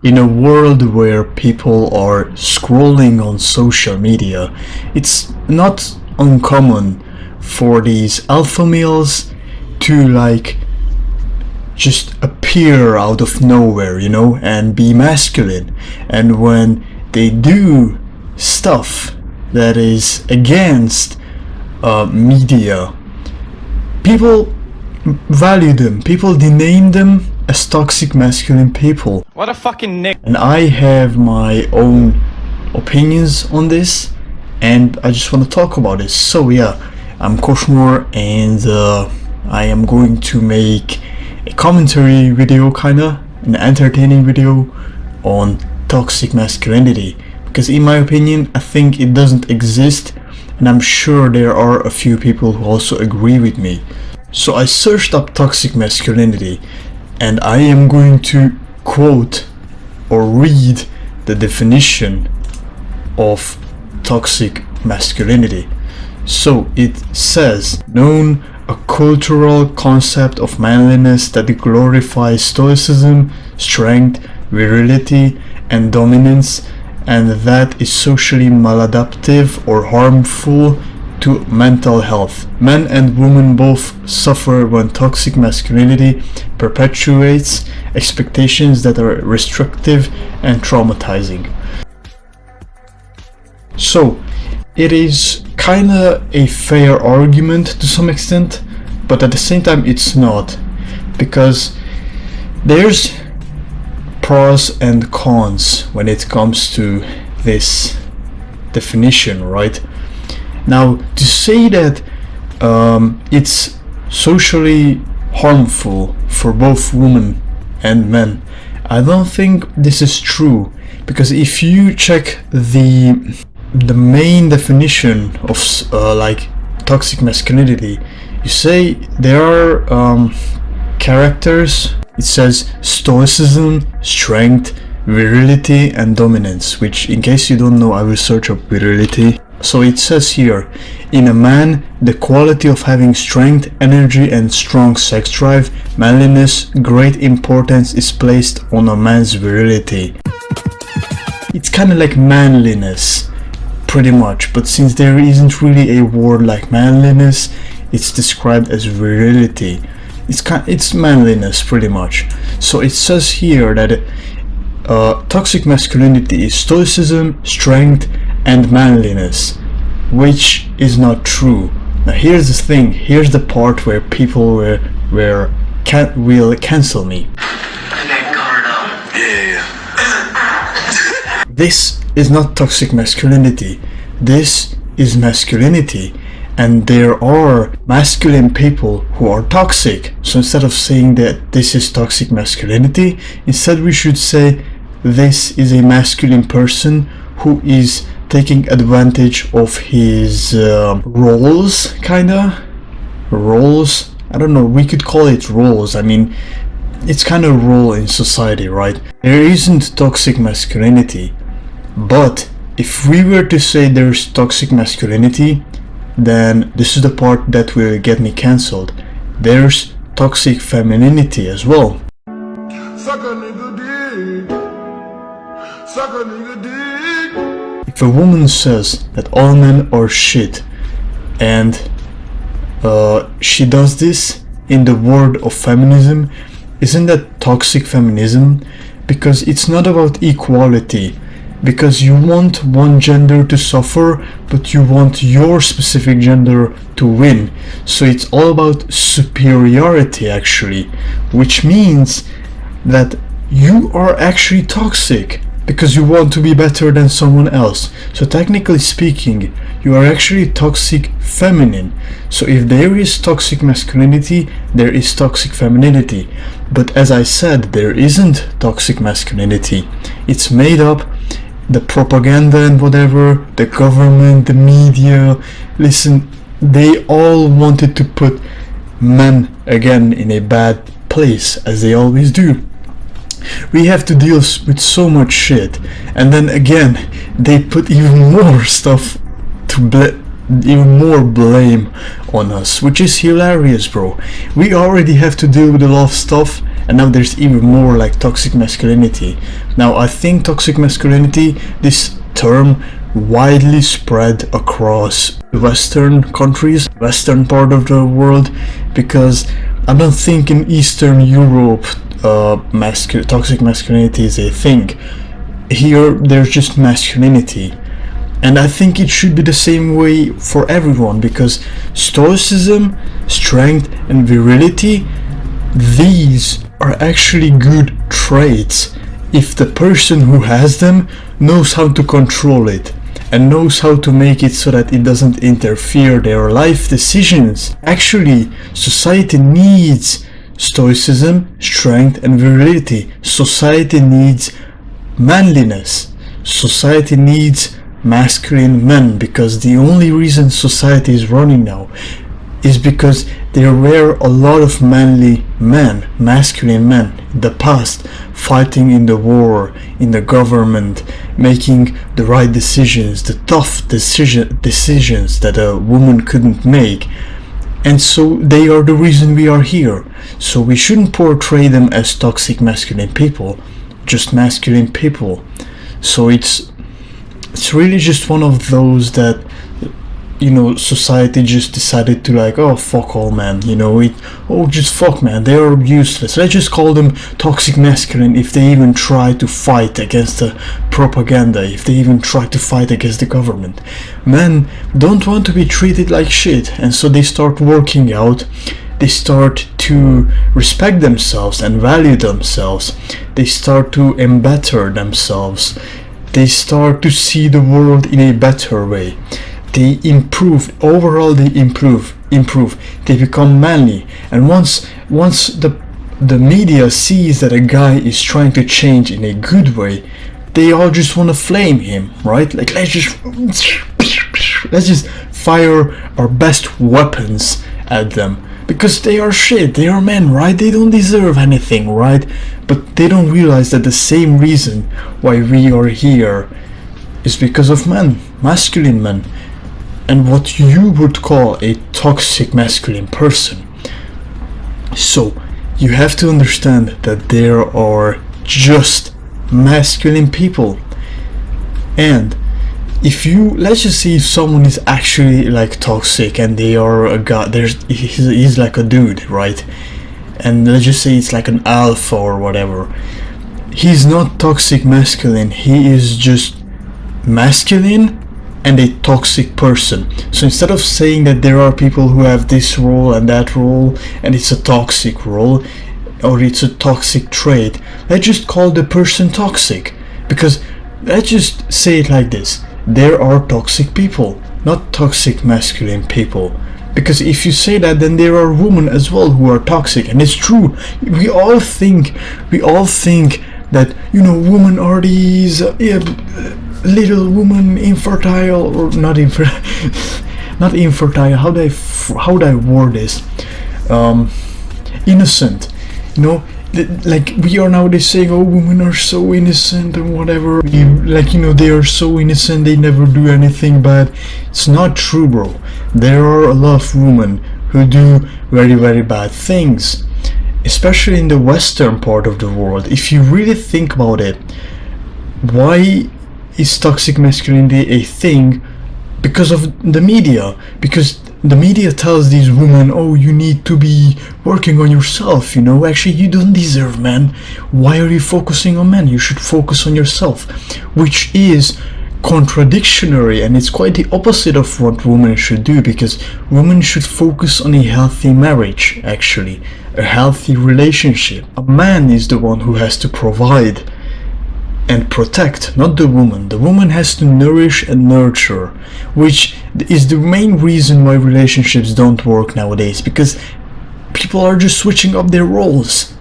in a world where people are scrolling on social media, it's not uncommon for these alpha males to like just appear out of nowhere, you know, and be masculine. And when they do stuff that is against media, people value them, people dename them as toxic masculine people. What a fucking nick. And I have my own opinions on this, and I just want to talk about it. So yeah, I'm Koshmore, and I am going to make a commentary video, kinda an entertaining video on toxic masculinity, because in my opinion I think it doesn't exist, and I'm sure there are a few people who also agree with me. So I searched up toxic masculinity, and I am going to quote or read the definition of toxic masculinity. So it says, known a cultural concept of manliness that glorifies stoicism, strength, virility, and dominance, and that is socially maladaptive or harmful to mental health. Men and women both suffer when toxic masculinity perpetuates expectations that are restrictive and traumatizing. So it is kinda a fair argument to some extent, but at the same time it's not, because there's pros and cons when it comes to this definition, right? Now, to say that it's socially harmful for both women and men, I don't think this is true, because if you check the main definition of like toxic masculinity, you say there are characters. It says stoicism, strength, virility, and dominance, which, in case you don't know, I will search up virility. So it says here, in a man, the quality of having strength, energy, and strong sex drive, manliness, great importance is placed on a man's virility. It's kind of like manliness, pretty much, but since there isn't really a word like manliness, it's described as virility. It's manliness, pretty much. So it says here that toxic masculinity is stoicism, strength, and manliness, which is not true. Now here's the thing, here's the part where people will cancel me. This is not toxic masculinity, this is masculinity, and there are masculine people who are toxic. So instead of saying that this is toxic masculinity, instead we should say this is a masculine person who is taking advantage of his roles, kinda roles. I don't know, we could call it roles. I mean, it's kind of role in society, right? There isn't toxic masculinity, but if we were to say there's toxic masculinity, then this is the part that will get me cancelled. There's toxic femininity as well. Suck a nigga dick. Suck a nigga dick. If a woman says that all men are shit, and she does this in the word of feminism, isn't that toxic feminism? Because it's not about equality. Because you want one gender to suffer, but you want your specific gender to win. So it's all about superiority, actually, which means that you are actually toxic because you want to be better than someone else. So technically speaking, you are actually toxic feminine. So if there is toxic masculinity, there is toxic femininity. But as I said, there isn't toxic masculinity. It's made up. The propaganda and whatever, the government, the media, listen, they all wanted to put men again in a bad place, as they always do. We have to deal with so much shit, and then again they put even more stuff to even more blame on us, which is hilarious, bro. We already have to deal with a lot of stuff, and now there's even more like toxic masculinity. Now I think toxic masculinity, this term, widely spread across Western countries, Western part of the world, because I don't think in Eastern Europe toxic masculinity is a thing. Here there's just masculinity, and I think it should be the same way for everyone, because stoicism, strength and virility, these are actually good traits if the person who has them knows how to control it and knows how to make it so that it doesn't interfere their life decisions. Actually, society needs stoicism, strength and virility. Society needs manliness. Society needs masculine men, because the only reason society is running now is because there were a lot of manly men, masculine men in the past, fighting in the war, in the government, making the right decisions, the tough decisions that a woman couldn't make. And so they are the reason we are here. So we shouldn't portray them as toxic masculine people, just masculine people. So it's really just one of those that, you know, society just decided to like, oh fuck all man, you know, just fuck man, they are useless, let's just call them toxic masculine if they even try to fight against the propaganda, if they even try to fight against the government. Men don't want to be treated like shit, and so they start working out, they start to respect themselves and value themselves, they start to embetter themselves, they start to see the world in a better way. They improve, overall they improve, they become manly. And once the media sees that a guy is trying to change in a good way, they all just want to flame him, right? Like let's just fire our best weapons at them, because they are shit, they are men, right? They don't deserve anything, right? But they don't realize that the same reason why we are here is because of men, masculine men, and what you would call a toxic masculine person. So you have to understand that there are just masculine people, and if you, let's just say if someone is actually like toxic and they are a guy, he's like a dude, right? And let's just say it's like an alpha or whatever. He's not toxic masculine, he is just masculine and a toxic person. So instead of saying that there are people who have this role and that role and it's a toxic role or it's a toxic trait, let's just call the person toxic. Because let's just say it like this: there are toxic people, not toxic masculine people. Because if you say that, then there are women as well who are toxic, and it's true. We all think that, you know, women are these little woman, infertile, or not infertile, how do I word this, innocent, you know, like we are nowadays saying, oh, women are so innocent and whatever, like, you know, they are so innocent, they never do anything bad. It's not true, bro. There are a lot of women who do very, very bad things, especially in the Western part of the world. If you really think about it, why is toxic masculinity a thing? Because of the media. Because the media tells these women, oh, you need to be working on yourself, you know, actually you don't deserve men. Why are you focusing on men? You should focus on yourself. Which is contradictory, and it's quite the opposite of what women should do, because women should focus on a healthy marriage, actually, a healthy relationship. A man is the one who has to provide and protect, not the woman. The woman has to nourish and nurture, which is the main reason why relationships don't work nowadays, because people are just switching up their roles.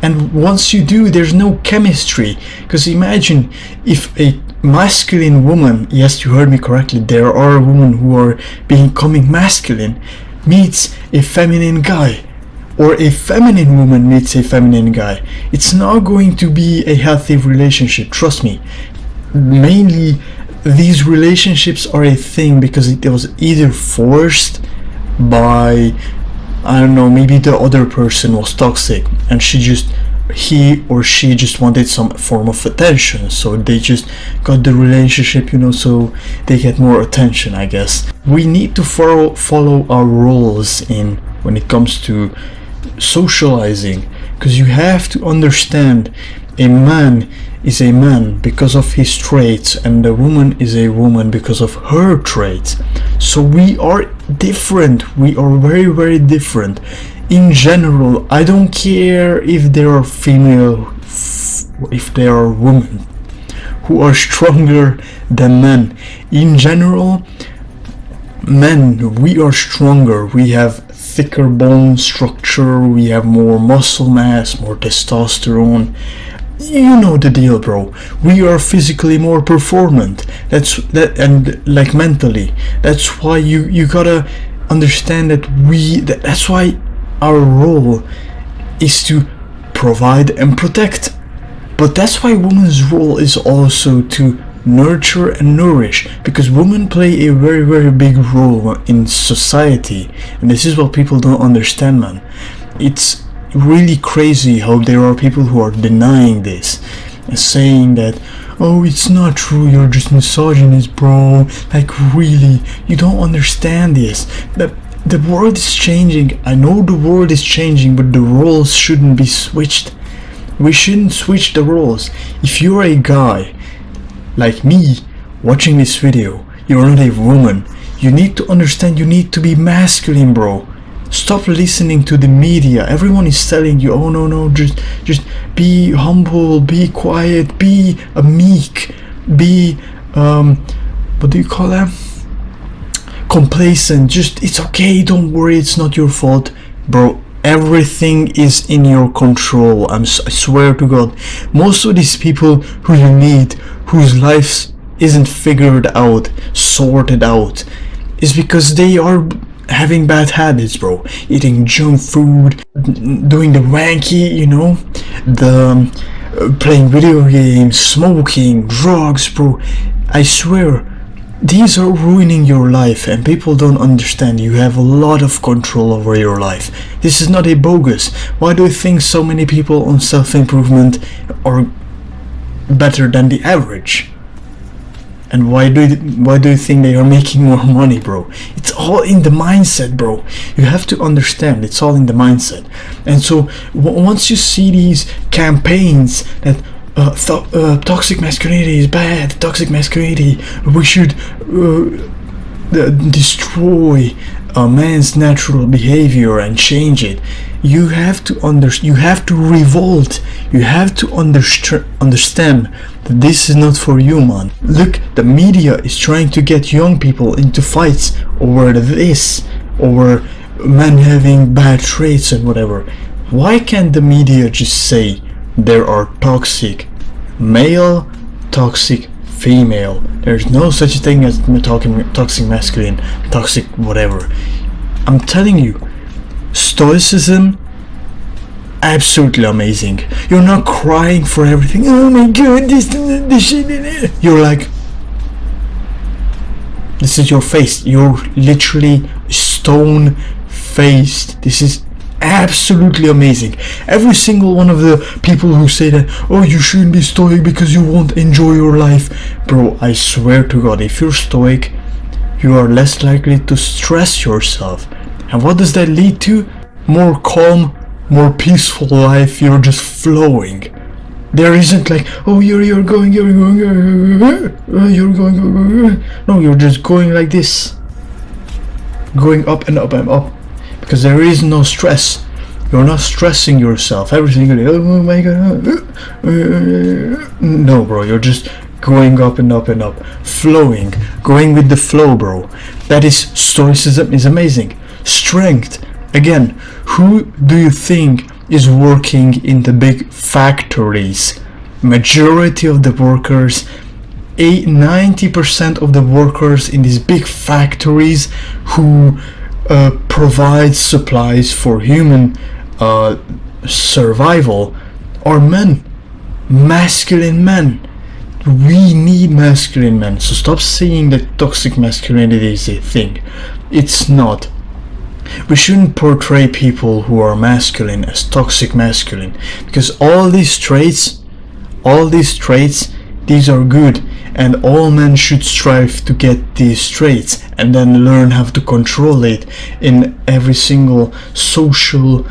And once you do, there's no chemistry. Because imagine if a masculine woman, yes, you heard me correctly, there are women who are becoming masculine, meets a feminine guy, or a feminine woman meets a feminine guy, it's not going to be a healthy relationship, trust me. Mainly these relationships are a thing because it was either forced by, I don't know, maybe the other person was toxic and she just he or she just wanted some form of attention, so they just got the relationship, so they get more attention, I guess. We need to follow our roles in when it comes to socializing, because you have to understand a man is a man because of his traits, and a woman is a woman because of her traits. So we are different. We are very, very different. In general, I don't care if there are if there are women who are stronger than men. In general, men, we are stronger. We have thicker bone structure, we have more muscle mass, more testosterone. You know the deal, bro. We are physically more performant. And like mentally. That's why you gotta understand that's why our role is to provide and protect. But that's why women's role is also to nurture and nourish, because women play a very, very big role in society, and this is what people don't understand, man. It's really crazy how there are people who are denying this and saying that, oh, it's not true, you're just misogynist, bro. Like, really, you don't understand this. The world is changing. I know the world is changing, but the roles shouldn't be switched. We shouldn't switch the roles. If you're a guy like me watching this video, you're not a woman, you need to understand, you need to be masculine, bro. Stop listening to the media. Everyone is telling you, oh no, just be humble, be quiet, be a meek, be what do you call them, complacent. Just, it's okay, don't worry, it's not your fault, bro. Everything is in your control. I swear to God, most of these people who you meet, whose lives isn't figured out, sorted out, is because they are having bad habits, bro. Eating junk food, doing the wanky, the playing video games, smoking, drugs, bro. I swear, these are ruining your life, and people don't understand. You have a lot of control over your life. This is not a bogus. Why do you think so many people on self-improvement are better than the average? And why do you think they are making more money, bro? It's all in the mindset, bro. You have to understand, it's all in the mindset. And so once you see these campaigns that toxic masculinity is bad, toxic masculinity, we should destroy a man's natural behavior and change it, you have to revolt. You have to understand that this is not for you, man. Look, the media is trying to get young people into fights over this, over men having bad traits and whatever. Why can't the media just say there are toxic male, toxic female? There's no such thing as toxic masculine, toxic whatever. I'm telling you, stoicism, absolutely amazing. You're not crying for everything. Oh my god, this shit. You're like, this is your face. You're literally stone faced. This is absolutely amazing. Every single one of the people who say that, oh, you shouldn't be stoic because you won't enjoy your life, bro, I swear to God, if you're stoic, you are less likely to stress yourself. And what does that lead to? More calm, more peaceful life. You're just flowing. There isn't like, oh, you're going. No, you're just going like this, going up and up and up, because there is no stress. You're not stressing yourself. Everything you're like, oh my god. No, bro, you're just going up and up and up, flowing, going with the flow, bro. That is stoicism. Is amazing. Strength. Again, who do you think is working in the big factories? Majority of the workers, 90% of the workers in these big factories who provide supplies for human survival are men, masculine men. We need masculine men. So stop saying that toxic masculinity is a thing. It's not. We shouldn't portray people who are masculine as toxic masculine, because all these traits, these are good, and all men should strive to get these traits and then learn how to control it in every single social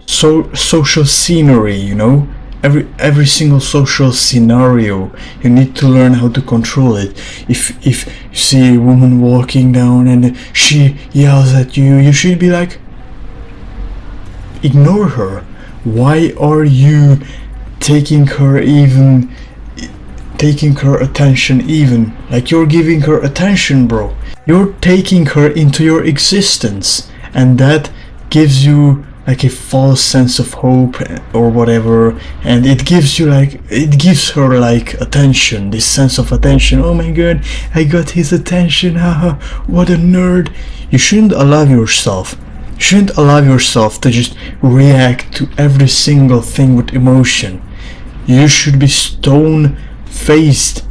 social scenery, you know. Every single social scenario, you need to learn how to control it. If you see a woman walking down and she yells at you, you should be like, ignore her. Why are you taking her attention even? Like, you're giving her attention, bro. You're taking her into your existence, and that gives you like a false sense of hope or whatever, and it gives her like attention, this sense of attention. Oh my god, I got his attention, haha, what a nerd. You shouldn't allow yourself to just react to every single thing with emotion. You should be stone faced.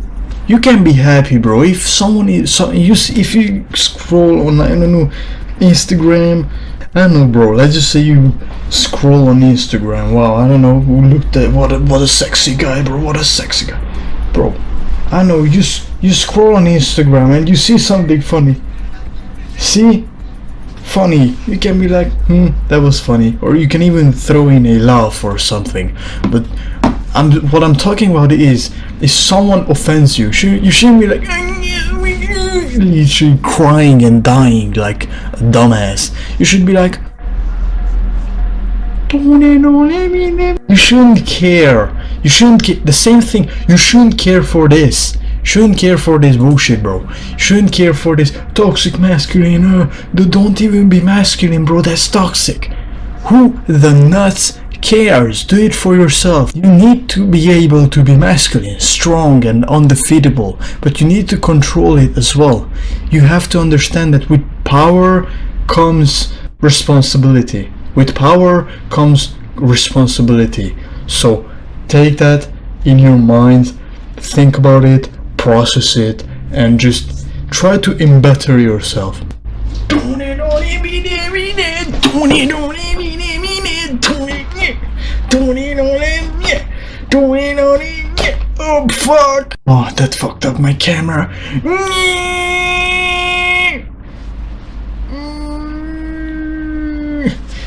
You can be happy, bro. If someone is if you scroll on, I don't know, Instagram, I don't know, bro, let's just say you scroll on Instagram. Wow, I don't know who looked at what a sexy guy, bro. What a sexy guy, bro. I know, you scroll on Instagram and you see something funny. See? Funny. You can be like, that was funny. Or you can even throw in a laugh or something. But what I'm talking about is if someone offends you, you shouldn't be like literally crying and dying like a dumbass. You should be like, you shouldn't care. You shouldn't care. The same thing. You shouldn't care for this. Shouldn't care for this bullshit, bro. Shouldn't care for this toxic masculine. Don't even be masculine, bro. That's toxic. Who the nuts cares? Do it for yourself. You need to be able to be masculine, strong and undefeatable, but you need to control it as well. You have to understand that with power comes responsibility. With power comes responsibility. So take that in your mind, think about it, process it, and just try to better yourself. Oh fuck! Oh, that fucked up my camera.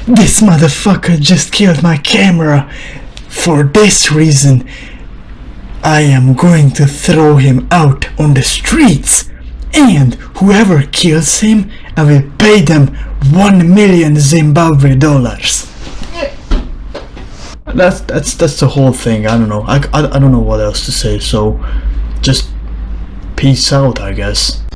This motherfucker just killed my camera. For this reason, I am going to throw him out on the streets, and whoever kills him, I will pay them 1 million Zimbabwe dollars. That's the whole thing. I don't know. I don't know what else to say. So just peace out, I guess.